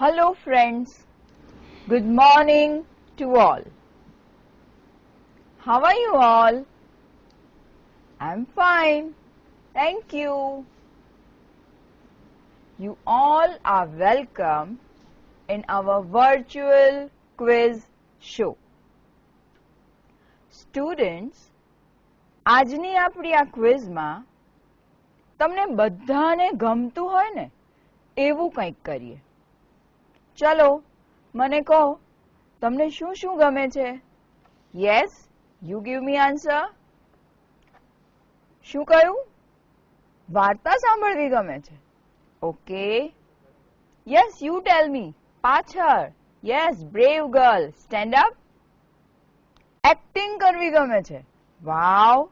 Hello friends, good morning to all. How are you all? I'm fine, thank you. You all are welcome in our virtual quiz show. Students, આજની આપણી આ ક્વિઝમાં તમને બધાને ગમતું હોય ને એવું કંઈક કરીએ. ચલો મને કહો તમને શું શું ગમે છે? Yes, you give me answer. શું કહ્યું? વાર્તા સાંભળવી ગમે છે. ઓકે. યસ, યુ ટેલ મી. પાછળ. Yes, brave girl, stand up. Acting કરવી ગમે છે. વાવ.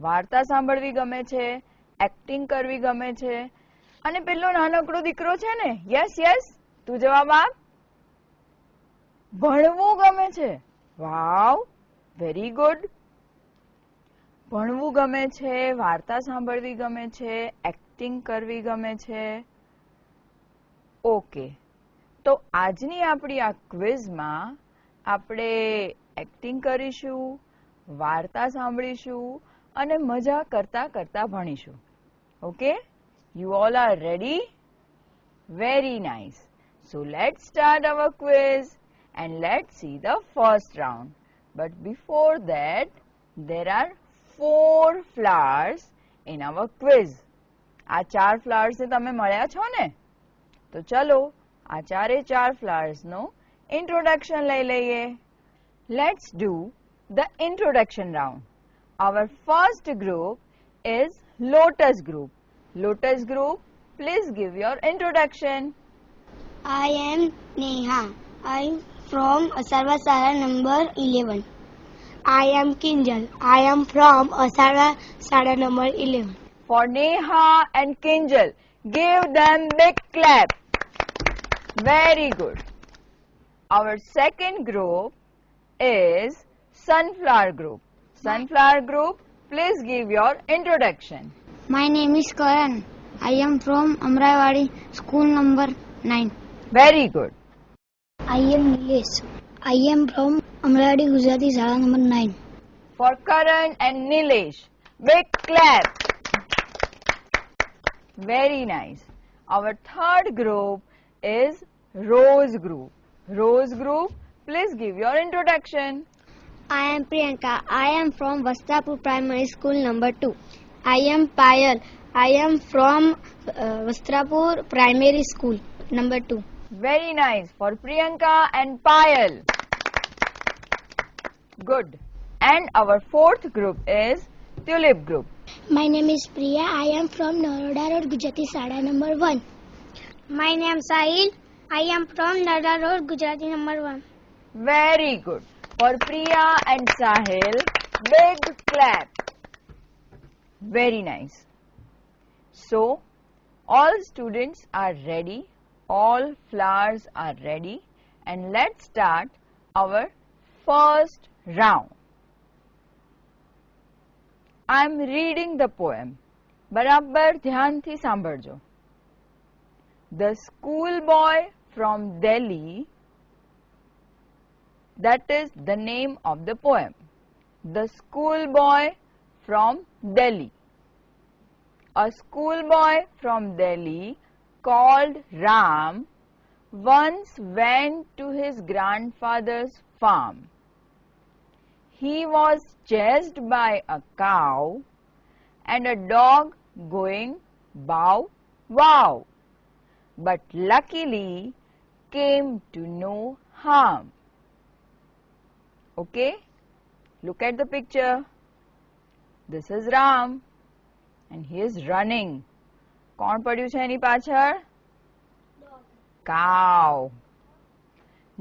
વાર્તા સાંભળવી ગમે છે, એક્ટિંગ કરવી ગમે છે. અને પેલો નાનકડો દીકરો છે ને, યસ યસ, તું જવાબ આપ. ભણવું ગમે છે. વાવ, વેરી ગુડ. ભણવું ગમે છે, વાર્તા સાંભળવી ગમે છે, એક્ટિંગ કરવી ગમે છે. ઓકે, તો આજની આપણી આ ક્વિઝમાં આપણે એક્ટિંગ કરીશું, વાર્તા સાંભળીશું અને મજા કરતા કરતા ભણીશું. Okay, you all are ready? Very nice. So let's start our quiz and let's see the first round. But before that, there are 4 flowers in our quiz. આ 4 flowers ને તમે મળ્યા છો ને? તો ચલો આ 4 flowers નો introduction લઈ લઈએ. Let's do the introduction round. Our first group is Lotus group. Lotus group, please give your introduction. I am Neha. I am from Asarwa Sara number 11. I am Kinjal. I am from Asarwa Sara number 11. For Neha and Kinjal, give them big clap. Very good. Our second group is Sunflower group. Sunflower group, please give your introduction. My name is Karan. I am from Amravadi school number 9. Very good. I am Nilesh. I am from Amravadi Gujarati Shala number 9. For Karan and Nilesh, big clap. Very nice. Our third group is Rose group. Rose group, please give your introduction. I am Priyanka. I am from Vastrapur Primary School number 2. I am Payal. I am from Vastrapur Primary School number 2. Very nice. For Priyanka and Payal. Good. And our fourth group is Tulip group. My name is Priya. I am from Naroda Road, Gujarati Shala number 1. My name is Sahil. I am from Naroda Road, Gujarati number 1. Very good. For Priya and Sahil, big clap. Very nice. So, all students are ready. All flowers are ready. And let's start our first round. I am reading the poem. બરાબર ધ્યાનથી સાંભળજો. The schoolboy from Delhi, that is the name of the poem. The schoolboy from Delhi. A schoolboy from Delhi called Ram once went to his grandfather's farm. He was chased by a cow and a dog going bow wow, but luckily came to no harm. Okay, look at the picture. This is Ram and he is running. કોણ પડ્યું છે એની પાછળ? Cow.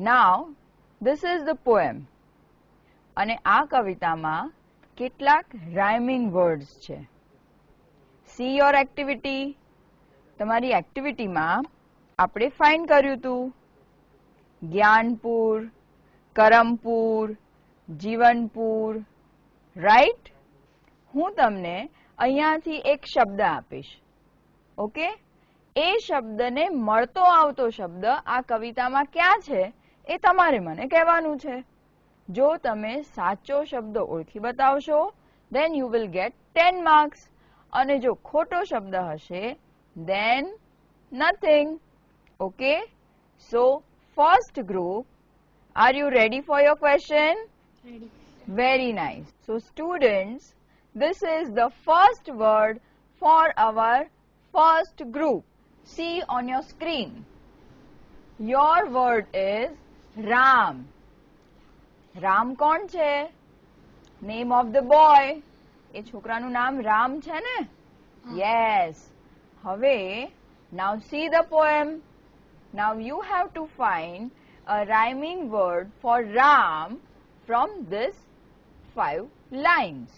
Now, this is the poem. અને આ કવિતામાં કેટલાક rhyming words છે. See your activity. તમારી એક્ટિવિટીમાં આપણે ફાઇન્ડ કર્યું હતું. જ્ઞાનપુર, કરમપુર, જીવનપુર, રાઈટ? હું તમને અહીંયાથી એક શબ્દ આપીશ. ઓકે, એ શબ્દને મળતો આવતો શબ્દ આ કવિતામાં ક્યાં છે એ તમારે મને કહેવાનું છે. જો તમે સાચો શબ્દ ઓળખી બતાવશો then you will get 10 marks. અને જો ખોટો શબ્દ હશે then nothing. Okay? So, first group, are you ready for your question? Ready. Very nice. So, students, this is the first word for our first group. See on your screen. Your word is Ram. Ram કોણ છે? Name of the boy. એ છોકરાનું નામ રામ છે ને? Yes. હવે, now see the poem. Now you have to find a rhyming word for Ram from this 5 lines.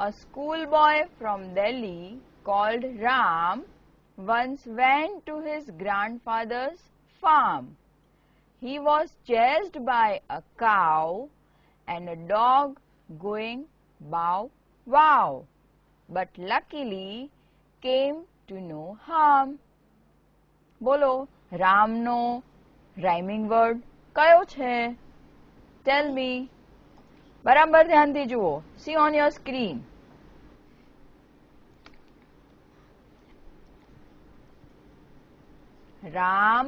A schoolboy from Delhi called Ram once went to his grandfather's farm. He was chased by a cow and a dog going bow wow, but luckily came to no harm. બોલો રામનો rhyming word કયો છે? ટેલ મી. બરાબર ધ્યાનથી જુઓ. C on your screen. Ram.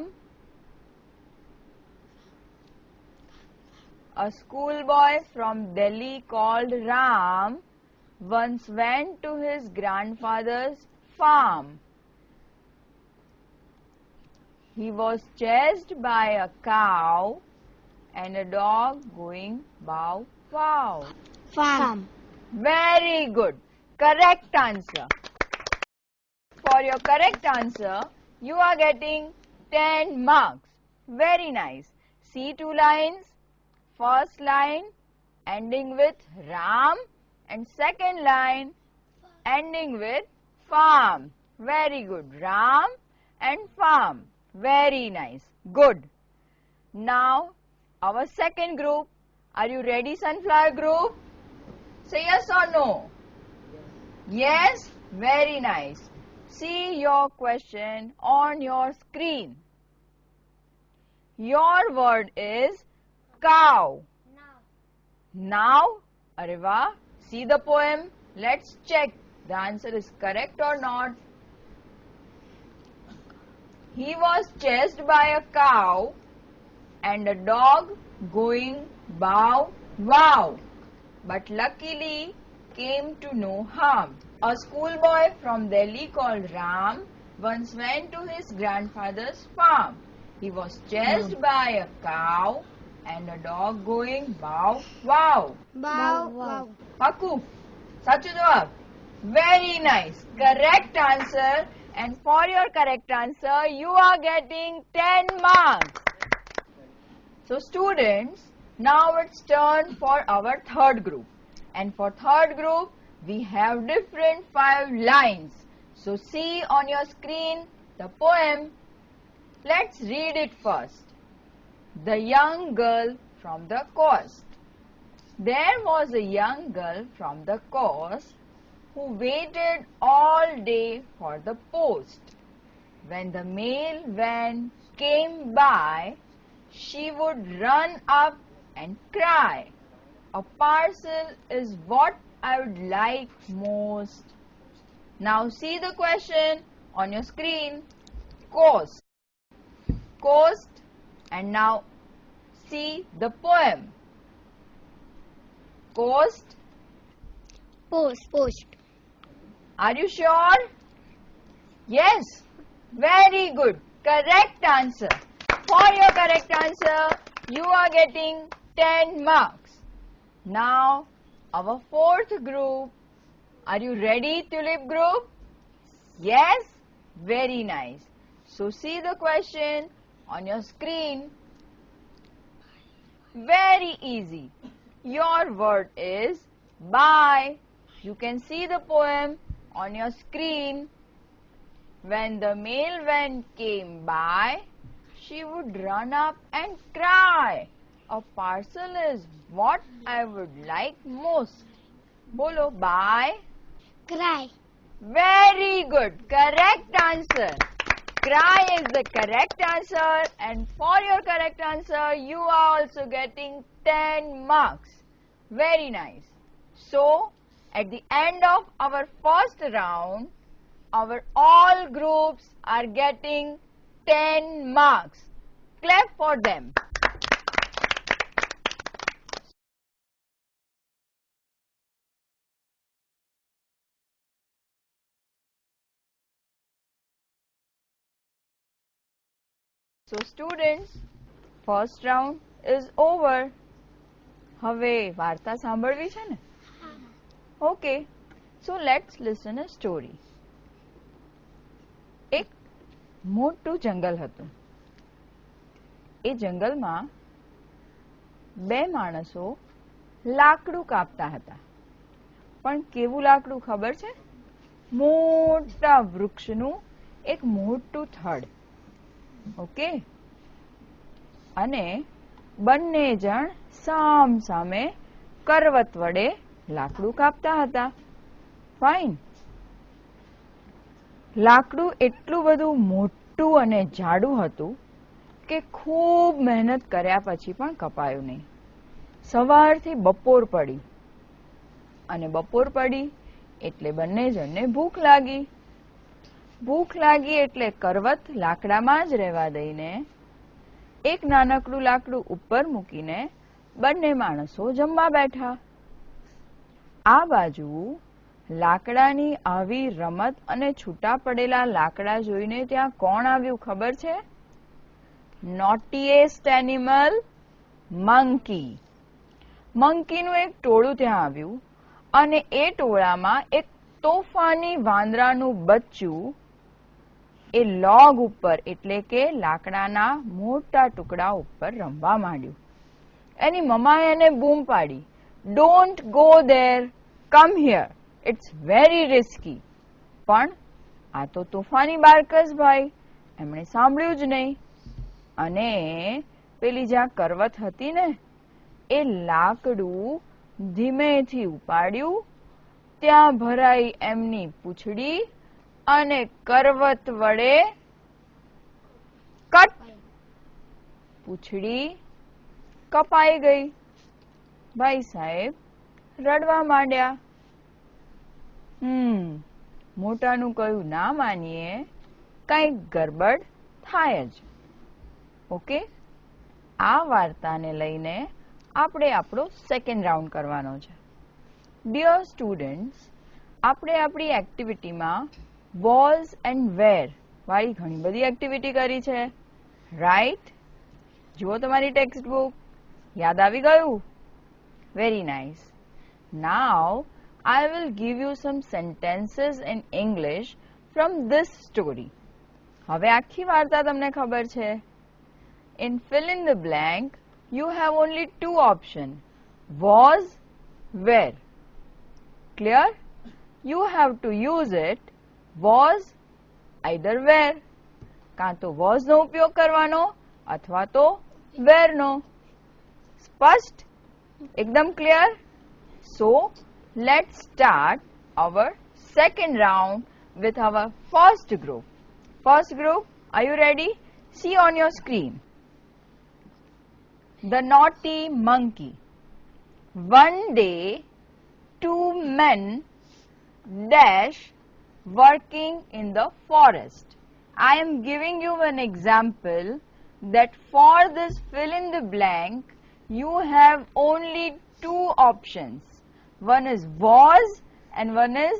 A schoolboy from Delhi called Ram once went to his grandfather's farm. He was chased by a cow and a dog going bow wow. Farm. Very good. Correct answer. For your correct answer, you are getting 10 marks. Very nice. See 2 lines. First line ending with Ram and second line ending with farm. Very good. Ram and farm. Very nice. Good. Now, our second group. Are you ready, Sunflower group? Say yes or no. Yes? Very nice. See your question on your screen. Your word is cow. Now, Areva, see the poem. Let's check the answer is correct or not. He was chased by a cow and a dog going bow wow, but luckily came to no harm. A schoolboy from Delhi called Ram once went to his grandfather's farm. He was chased by a cow and a dog going bow wow. Bow wow. Paku, સાચો જવાબ. Very nice. Correct answer. And for your correct answer, you are getting 10 marks. So students, now it's turn for our third group. And for third group, we have different 5 lines. So see on your screen the poem. Let's read it first. The young girl from the coast. There was a young girl from the coast who waited all day for the post. When the mail van came by, she would run up and cry, "A parcel is what I would like most." Now see the question on your screen. Coast. Coast. And now see the poem. Coast. Post. Post. Are you sure? Yes. Very good. Correct answer. For your correct answer, you are getting 10 marks. Now, our fourth group. Are you ready, Tulip group? Yes? Very nice. So, see the question on your screen. Very easy. Your word is bye. You can see the poem on your screen. When the mail van came by, she would run up and cry, "A parcel is what I would like most." Bolo, bye. Cry. Very good. Correct answer. Cry is the correct answer, and for your correct answer, you are also getting 10 marks. Very nice. So, at the end of our first round, our all groups are getting 10 marks. Clap for them. So students, first round is over. હવે વાર્તા સાંભળવી છે ને? Okay. So let's listen a story. એક મોટું જંગલ હતું. એ જંગલમાં બે માણસો લાકડું કાપતા હતા. પણ કેવું લાકડું ખબર છે? મોટા વૃક્ષનું એક મોટું થડ. ઓકે, અને બંને જણ સામ સામે કરવત વડે લાકડું કાપતા હતા. ફાઇન. લાકડું એટલું બધું મોટું અને જાડું હતું કે ખૂબ મહેનત કર્યા પછી પણ કપાયું નહીં. સવારથી બપોર પડી, અને બપોર પડી એટલે બંને જણને ભૂખ લાગી. ભૂખ લાગી એટલે કરવત લાકડામાં જ રહેવા દઈને એક નાનકડું લાકડું ઉપર મૂકીને બંને માણસો જમવા બેઠા. આ બાજુ લાકડાની આવી રમત અને છૂટા પડેલા લાકડા જોઈને ત્યાં કોણ આવ્યું ખબર છે? નોટીએસ્ટ એનિમલ, મંકી. મંકીનું એક ટોળું ત્યાં આવ્યું, અને એ ટોળામાં એક તોફાની વાંદરાનું બચ્ચું એ લોગ ઉપર એટલે કે લાકડાના મોટા ટુકડા ઉપર રમવા માંડ્યું. એની મમ્માએ એને બૂમ પાડી, don't go there, come here, it's very risky. પણ આ તો તોફાની બાળકસ ભાઈ, એમણે સાંભળ્યું જ નહીં. અને પેલી જ્યાં કરવત હતી ને, એ લાકડું ધીમેથી ઉપાડ્યું, ત્યાં ભરાઈ એમની પૂંછડી, અને કરવત વડે કટ, પૂંછડી કપાઈ ગઈ. ભાઈ સાહેબ રડવા માંડ્યા. મોટાનું કહ્યું ના માનીએ, કંઈક ગરબડ થાય જ. ઓકે, આ વાર્તાને લઈને આપણે આપણો સેકન્ડ રાઉન્ડ કરવાનો છે. ડિયર સ્ટુડન્ટ્સ, આપણે આપણી એક્ટિવિટીમાં વોઝ એન્ડ વેર વાળી ઘણી બધી એક્ટિવિટી કરી છે, રાઈટ? જુઓ તમારી ટેક્સ્ટ બુક. યાદ આવી ગયું? Very nice. Now I will give you some sentences in English from this story. હવે આખી વાર્તા તમને ખબર છે. In fill in the blank, you have only two options, was, where. Clear? You have to use it, was, either where. કાં તો was નો ઉપયોગ કરવાનો અથવા તો where નો. સ્પષ્ટ? એકદમ clear? So, let's start our second round with our first group. First group, are you ready? See on your screen. The naughty monkey. One day, two men dash working in the forest. I am giving you an example that for this fill in the blank, you have only two options. One is was and one is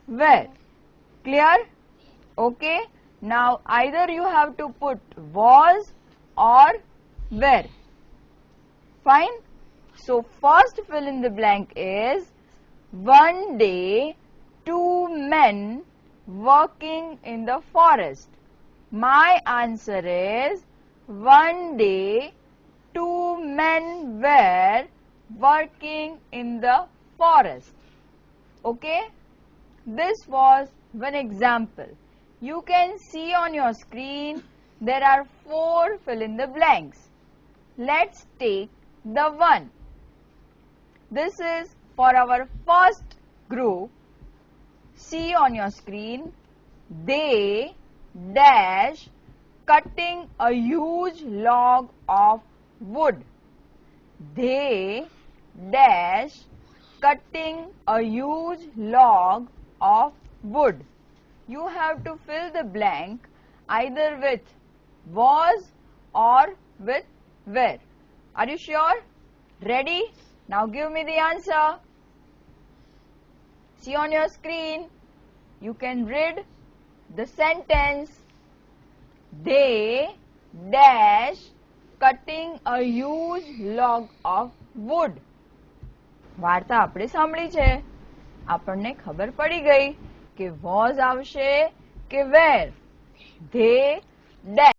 where. Clear? Okay. Now either you have to put was or where. Fine? So first fill in the blank is one day two men working in the forest. My answer is one day two men were working in the forest. Okay? This was one example. You can see on your screen there are 4 fill in the blanks. Let's take the one. This is for our first group. See on your screen, they dash cutting a huge log of wood. They dash cutting a huge log of wood. You have to fill the blank either with was or with were. Are you sure? Ready? Now give me the answer. See on your screen, you can read the sentence. They dash cutting a huge log of wood. વાર્તા આપણે સાંભળી છે, આપણને ખબર પડી ગઈ કે was આવશે કે were. They dash